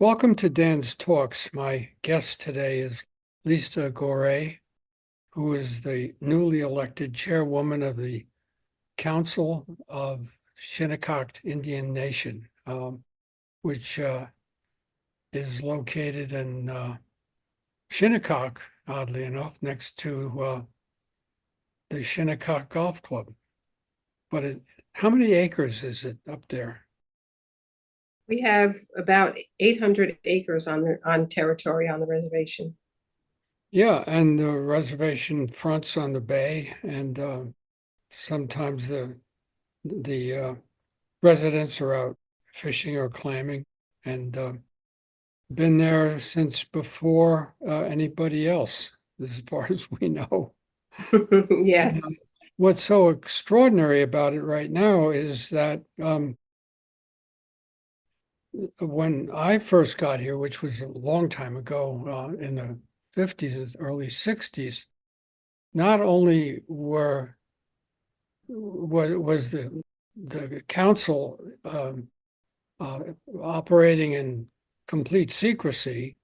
Welcome to Dan's Talks. My guest today is Lisa Goree, who is the newly elected chairwoman of the Council of Shinnecock Indian Nation, which is located in Shinnecock, oddly enough, next to the Shinnecock Golf Club. But how many acres is it up there? We have about 800 acres on territory on the reservation. Yeah, and the reservation fronts on the bay, and sometimes the residents are out fishing or clamming, and been there since before anybody else, as far as we know. And, Yes. what's so extraordinary about it right now is that when I first got here, which was a long time ago, in the 50s and early 60s, not only was the council uh, operating in complete secrecy,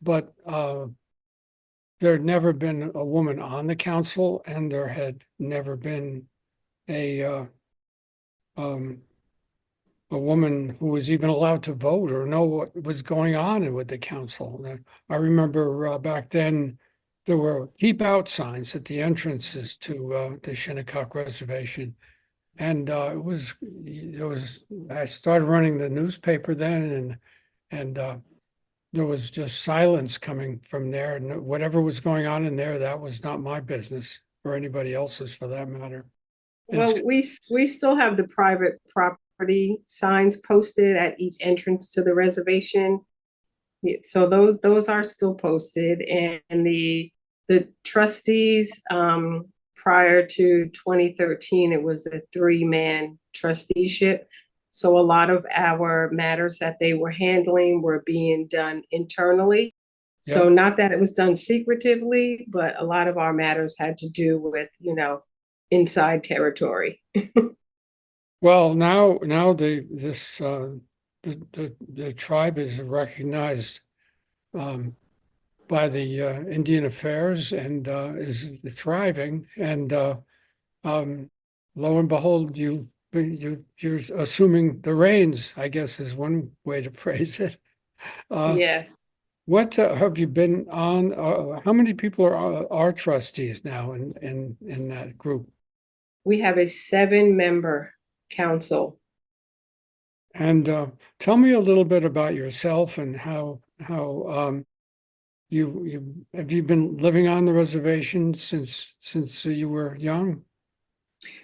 but there had never been a woman on the council, and there had never been a um, a woman who was even allowed to vote or know what was going on with the council. I remember back then there were keep out signs at the entrances to the Shinnecock Reservation. And I started running the newspaper then, and there was just silence coming from there. And whatever was going on in there, that was not my business or anybody else's for that matter. It's Well, we still have the private property signs posted at each entrance to the reservation. So those are still posted, and the trustees, prior to 2013, it was a three-man trusteeship. So a lot of our matters that they were handling were being done internally. Yeah. So not that it was done secretively, but a lot of our matters had to do with, inside territory. Well, now the tribe is recognized um, by the Indian Affairs and is thriving. And um, lo and behold, you're assuming the reins, I guess is one way to phrase it. Uh, Yes. what have you been on? How many people are trustees now in that group? We have a 7-member council. And tell me a little bit about yourself and how you have you been living on the reservation since you were young?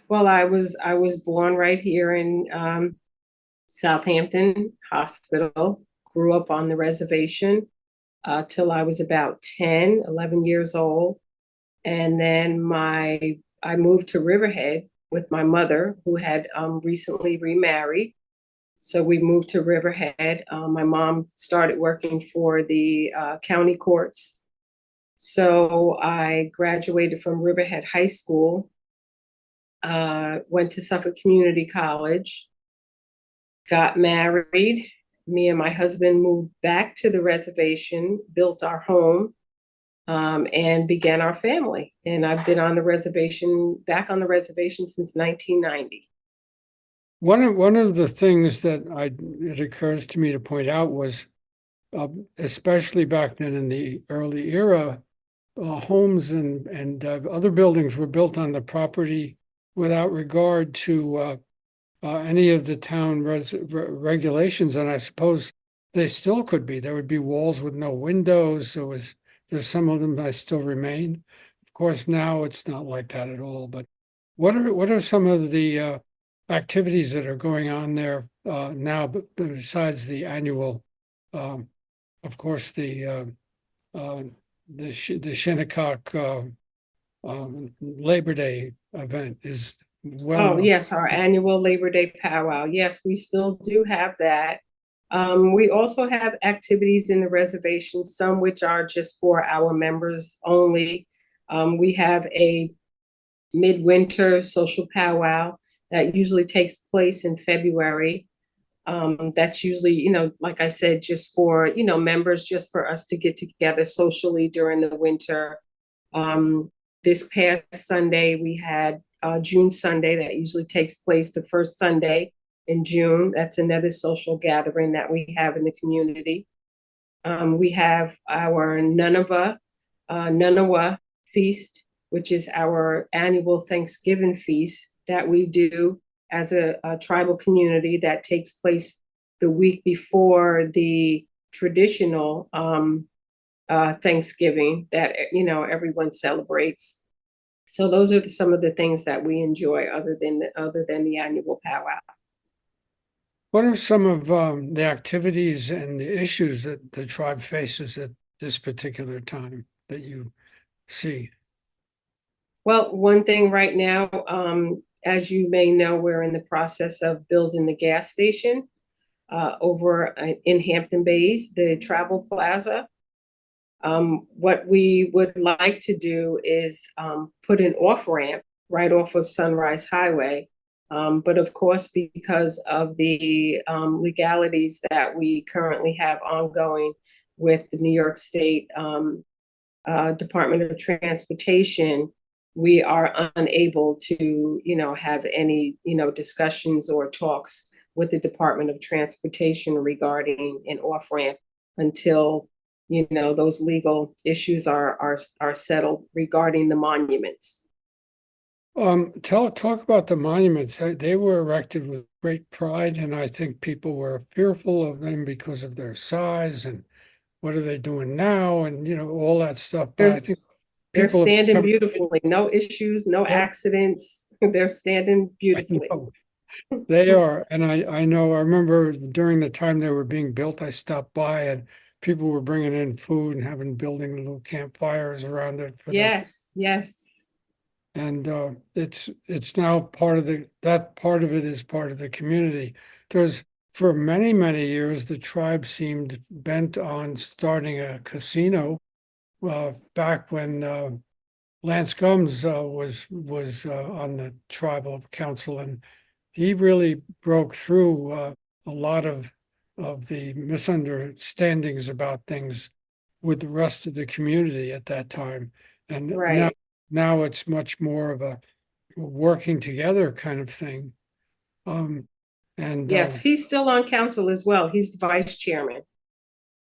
Well, I was born right here in Southampton Hospital, grew up on the reservation till I was about 10, 11 years old. And then I moved to Riverhead with my mother, who had recently remarried. So we moved to Riverhead. My mom started working for the county courts. So I graduated from Riverhead High School, went to Suffolk Community College, got married. Me and my husband moved back to the reservation, built our home, and began our family. And I've been back on the reservation since 1990. One of the things that it occurs to me to point out was, especially back then in the early era, homes and other buildings were built on the property without regard to any of the town regulations, and I suppose they still could be. There would be walls with no windows. There's some of them that still remain. Of course, now it's not like that at all. But what are some of the activities that are going on there now, besides the annual, um, of course, the Shinnecock Labor Day event is well Oh, known. yes, our annual Labor Day powwow. Yes, we still do have that. We also have activities in the reservation, some which are just for our members only. We have a midwinter social powwow that usually takes place in February. That's usually, like I said, just for, members, just for us to get together socially during the winter. This past Sunday, we had June Sunday that usually takes place the first Sunday in June. That's another social gathering that we have in the community. We have our Nanawa feast, which is our annual Thanksgiving feast that we do as a tribal community that takes place the week before the traditional Thanksgiving that everyone celebrates. So those are some of the things that we enjoy, other than the annual powwow. What are some of the activities and the issues that the tribe faces at this particular time that you see? Well, one thing right now, as you may know, we're in the process of building the gas station over in Hampton Bays, the Travel Plaza. What we would like to do is put an off ramp right off of Sunrise Highway. But of course, because of the legalities that we currently have ongoing with the New York State Department of Transportation, we are unable to, have any, discussions or talks with the Department of Transportation regarding an off ramp until, those legal issues are settled regarding the monuments. Talk about the monuments. They were erected with great pride, and I think people were fearful of them because of their size and what are they doing now, and all that stuff. But I think They're people have standing come, beautifully, no issues, no accidents. They're standing beautifully. They are, and I know. I remember during the time they were being built, I stopped by and people were bringing in food and building little campfires around it for that. Yes, yes. And it's now part of that part of it is part of the community. There's for many, many years, the tribe seemed bent on starting a casino. Back when Lance Gumbs was on the tribal council, and he really broke through a lot of the misunderstandings about things with the rest of the community at that time. And Right. now it's much more of a working together kind of thing. And Yes, he's still on council as well. He's the vice chairman.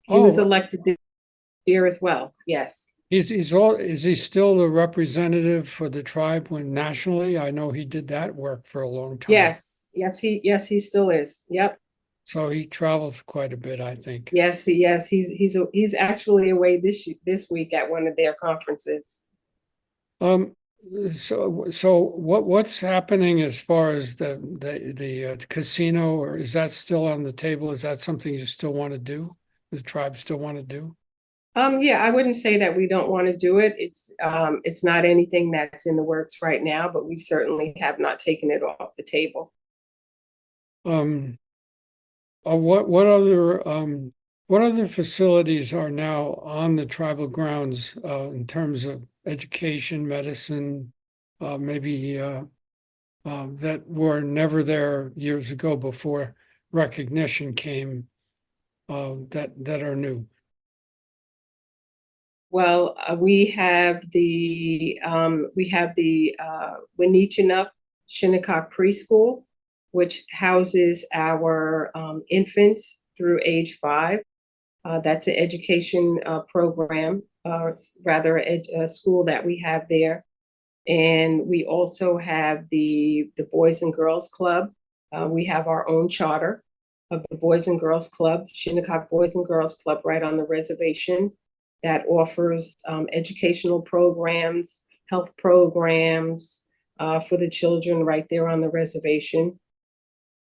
He was oh, elected this year as well. Yes. is he still the representative for the tribe when nationally? I know he did that work for a long time. Yes. He still is. Yep. So he travels quite a bit, I think. Yes. He's actually away this week at one of their conferences. Um, so what's happening as far as the casino, or is that still on the table? Is that something you still want to do? The tribe still want to do? Yeah, I wouldn't say that we don't want to do it. It's not anything that's in the works right now, but we certainly have not taken it off the table. Um, what other facilities are now on the tribal grounds in terms of education, medicine, maybe that were never there years ago before recognition came, that are new? Well, we have the Winnichinuk Shinnecock Preschool, which houses our infants through age 5. That's an education program, rather a school that we have there. And we also have the Boys and Girls Club. We have our own charter of the Boys and Girls Club, Shinnecock Boys and Girls Club, right on the reservation, that offers educational programs, health programs for the children right there on the reservation.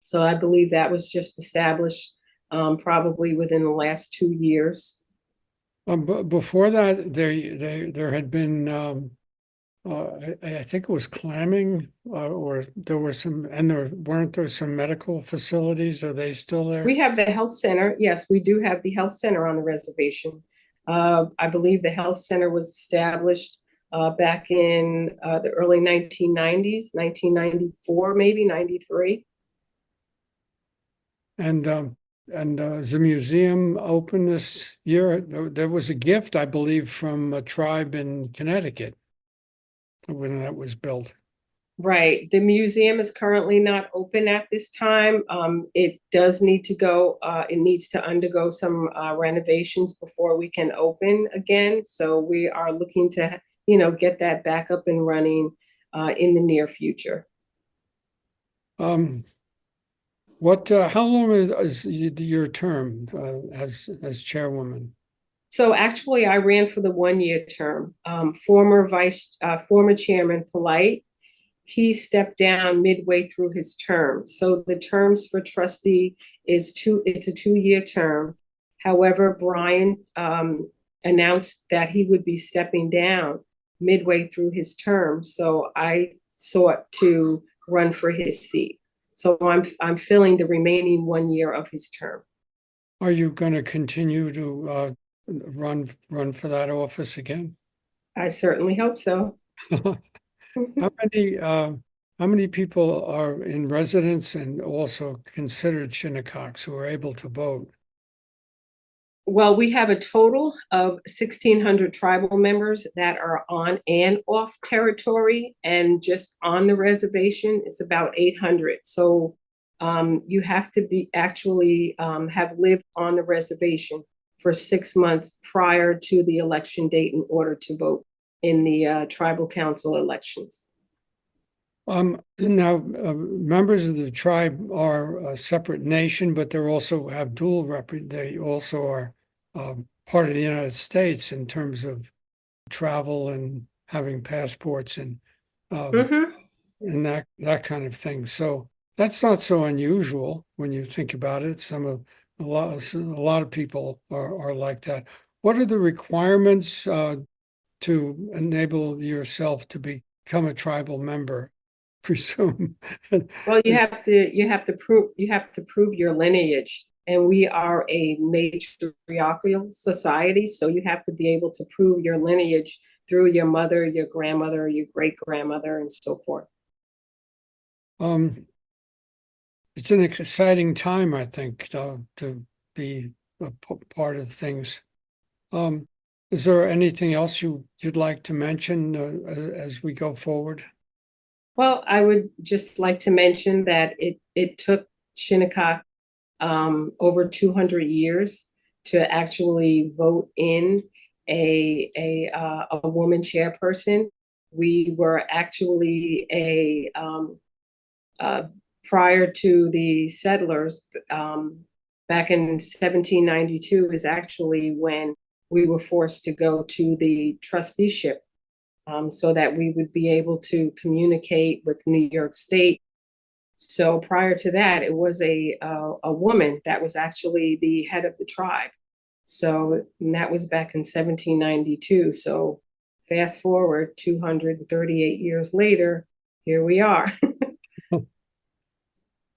So I believe that was just established probably within the last 2 years. But before that, there had been, I think it was clamming, or there were some, and weren't there some medical facilities? Are they still there? We have the health center. Yes, we do have the health center on the reservation. I believe the health center was established back in the early 1990s, 1994, maybe 93. And is the museum open this year? There was a gift, I believe, from a tribe in Connecticut when that was built. Right. The museum is currently not open at this time. It does need to go, it needs to undergo some renovations before we can open again. So we are looking to, get that back up and running in the near future. Um, how long is your term as chairwoman? So actually, I ran for the 1 year term. Former chairman Polite, he stepped down midway through his term. So the terms for trustee it's a 2 year term. However, Brian announced that he would be stepping down midway through his term. So I sought to run for his seat. So I'm filling the remaining 1 year of his term. Are you going to continue to run for that office again? I certainly hope so. How many people are in residence and also considered Shinnecocks who are able to vote? Well, we have a total of 1,600 tribal members that are on and off territory, and just on the reservation, it's about 800. So you have to be actually have lived on the reservation for 6 months prior to the election date in order to vote in the tribal council elections. Now, members of the tribe are a separate nation, but they also have they also are part of the United States in terms of travel and having passports and Mm-hmm. and that kind of thing. So that's not so unusual when you think about it. A lot of people are like that. What are the requirements to enable yourself to become a tribal member? Presume. Well, you have to prove your lineage, and we are a matriarchal society, so you have to be able to prove your lineage through your mother, your grandmother, your great grandmother, and so forth. Um, it's an exciting time, I think, to be a part of things. Um, is there anything else you'd like to mention as we go forward? Well, I would just like to mention that it took Shinnecock over 200 years to actually vote in a woman chairperson. We were actually prior to the settlers, back in 1792 is actually when we were forced to go to the trusteeship, so that we would be able to communicate with New York State. So prior to that, it was a woman that was actually the head of the tribe. So that was back in 1792. So fast forward 238 years later, here we are.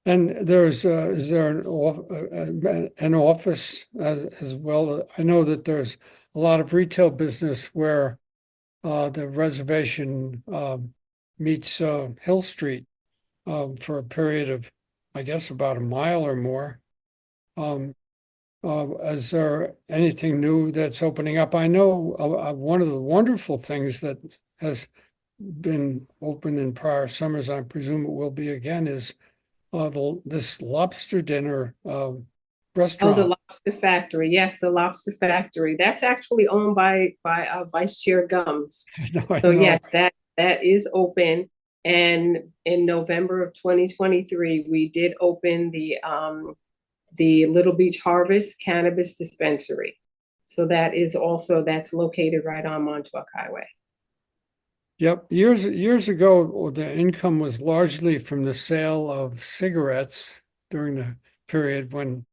And is there an office as well? I know that there's a lot of retail business where the reservation meets Hill Street for a period of, I guess, about a mile or more. Um, is there anything new that's opening up? I know one of the wonderful things that has been open in prior summers, I presume it will be again, is this lobster dinner Oh, the restaurant. Lobster Factory. Yes, the Lobster Factory. That's actually owned by Vice Chair Gums. I So know. yes, that is open. And in November of 2023, we did open the Little Beach Harvest Cannabis Dispensary. So that's located right on Montauk Highway. Yep. Years ago, the income was largely from the sale of cigarettes during the period when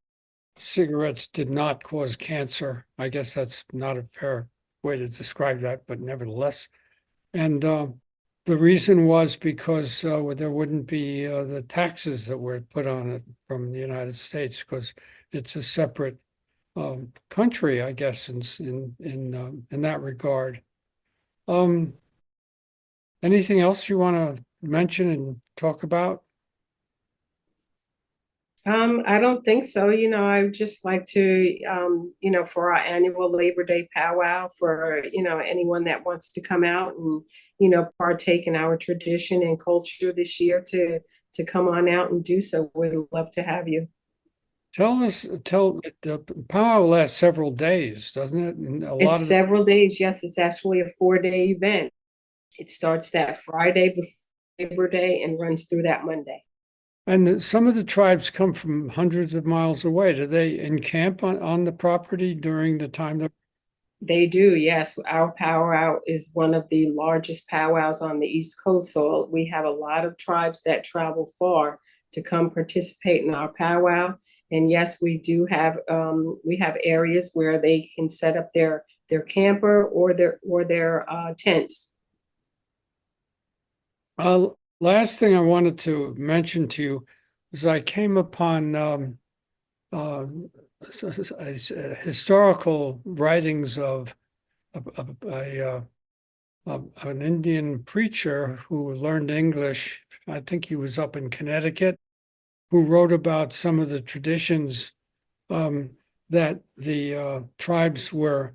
cigarettes did not cause cancer. I guess that's not a fair way to describe that, but nevertheless. And the reason was because there wouldn't be the taxes that were put on it from the United States, because it's a separate country, I guess, in that regard. Um, Anything else you want to mention and talk about? I don't think so. I would just like to, for our annual Labor Day powwow, for, anyone that wants to come out and, partake in our tradition and culture this year to come on out and do so. We'd love to have you. Tell the powwow lasts several days, doesn't it? And a lot It's of the, several days. Yes, it's actually a 4-day event. It starts that Friday before Labor Day and runs through that Monday. some of the tribes come from hundreds of miles away. Do they encamp on the property during the time that? They do, yes. Our powwow is one of the largest powwows on the East Coast. So we have a lot of tribes that travel far to come participate in our powwow. And yes, we have areas where they can set up their camper or their tents. Last thing I wanted to mention to you is I came upon uh, historical writings of an Indian preacher who learned English. I think he was up in Connecticut, who wrote about some of the traditions that the tribes were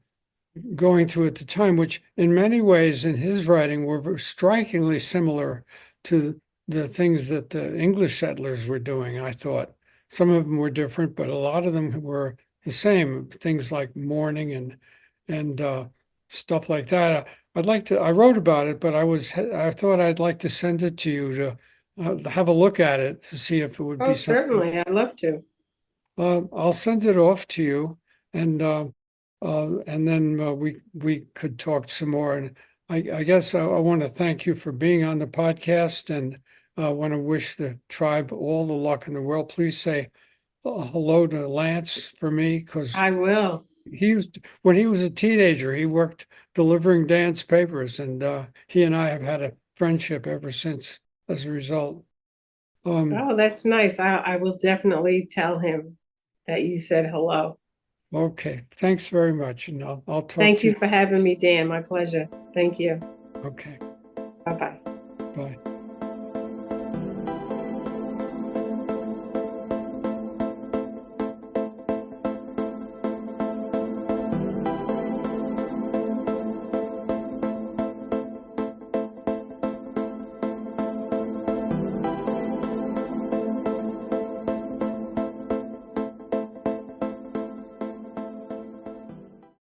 going through at the time, which in many ways in his writing were strikingly similar to the things that the English settlers were doing, I thought. Some of them were different, but a lot of them were the same, things like mourning and stuff like that. I wrote about it, but I thought I'd like to send it to you to have a look at it to see if it would Oh, be something. certainly. I'd love to. I'll send it off to you, and then we could talk some more. And I guess I want to thank you for being on the podcast, and I want to wish the tribe all the luck in the world. Please say hello to Lance for me, because I will. when he was a teenager, he worked delivering Dan's papers, and he and I have had a friendship ever since as a result. Oh, that's nice. I will definitely tell him that you said hello. Okay, thanks very much, and I'll talk Thank to you you. for having me, Dan. My pleasure. Thank you. Okay, Bye bye. bye.